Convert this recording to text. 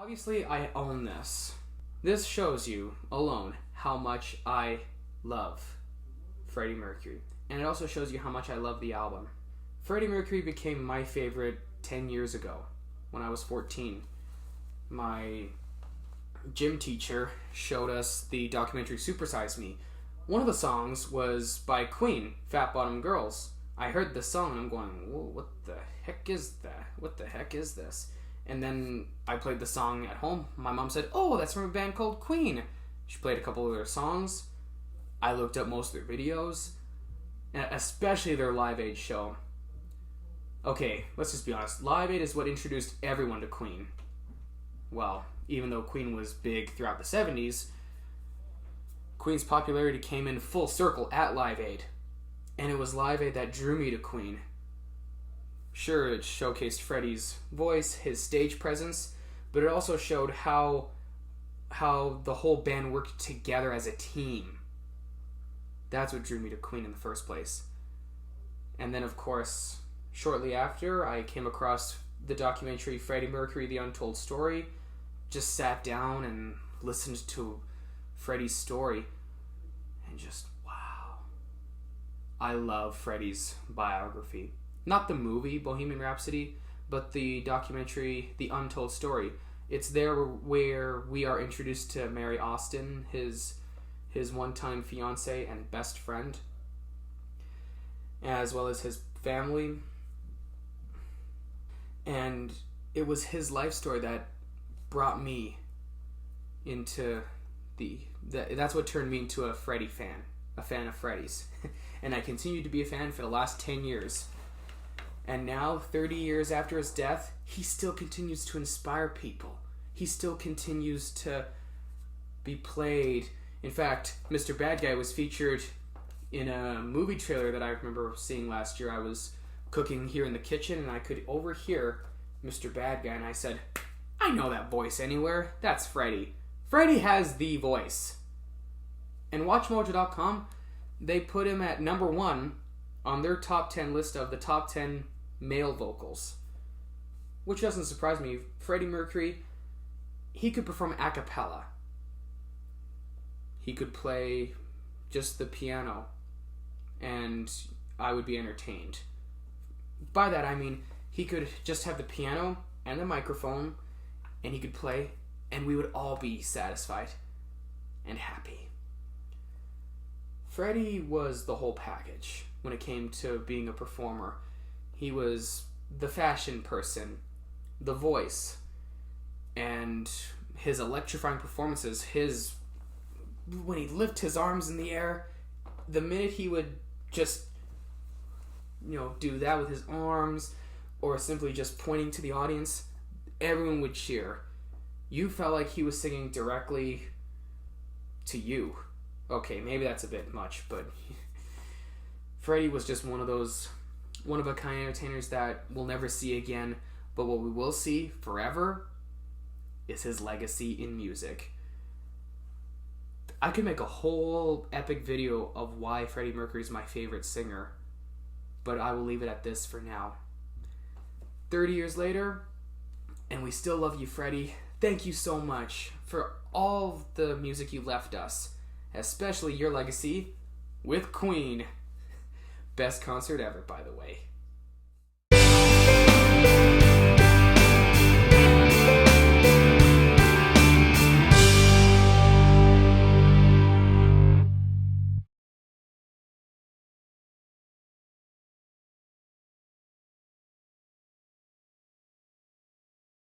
Obviously, I own this. This shows you alone how much I love Freddie Mercury. And it also shows you how much I love the album. Freddie Mercury became my favorite 10 years ago when I was 14. My gym teacher showed us the documentary Super Size Me. One of the songs was by Queen, Fat Bottom Girls. I heard the song and I'm going, whoa, what the heck is that? What the heck is this? And then I played the song at home. My mom said, oh, that's from a band called Queen. She played a couple of their songs. I looked up most of their videos, especially their Live Aid show. Okay, let's just be honest. Live Aid is what introduced everyone to Queen. Well, even though Queen was big throughout the 70s, Queen's popularity came in full circle at Live Aid. And it was Live Aid that drew me to Queen. Sure, it showcased Freddie's voice, his stage presence, but it also showed how the whole band worked together as a team. That's what drew me to Queen in the first place. And then, of course, shortly after, I came across the documentary Freddie Mercury, The Untold Story. Just sat down and listened to Freddie's story. And just, wow. I love Freddie's biography. Not the movie, Bohemian Rhapsody, but the documentary, The Untold Story. It's there where we are introduced to Mary Austin, his one-time fiancée and best friend, as well as his family. And it was his life story that brought me into that's what turned me into a Freddie fan, a fan of Freddie's. And I continued to be a fan for the last 10 years. And now, 30 years after his death, he still continues to inspire people. He still continues to be played. In fact, Mr. Bad Guy was featured in a movie trailer that I remember seeing last year. I was cooking here in the kitchen and I could overhear Mr. Bad Guy, and I said, I know that voice anywhere. That's Freddie. Freddie has the voice. And WatchMojo.com, they put him at number 1 on their top 10 list of the top 10 male vocals. Which doesn't surprise me. Freddie Mercury, he could perform a cappella. He could play just the piano, and I would be entertained. By that I mean he could just have the piano and the microphone, and he could play, and we would all be satisfied and happy. Freddie was the whole package when it came to being a performer. He was the fashion person, the voice, and his electrifying performances, when he'd lift his arms in the air, the minute he would just, do that with his arms, or simply just pointing to the audience, everyone would cheer. You felt like he was singing directly to you. Okay, maybe that's a bit much, but Freddie was just one of a kind entertainers that we'll never see again, but what we will see forever is his legacy in music. I could make a whole epic video of why Freddie Mercury is my favorite singer, but I will leave it at this for now. 30 years later, and we still love you, Freddie. Thank you so much for all the music you left us, especially your legacy with Queen. Best concert ever, by the way.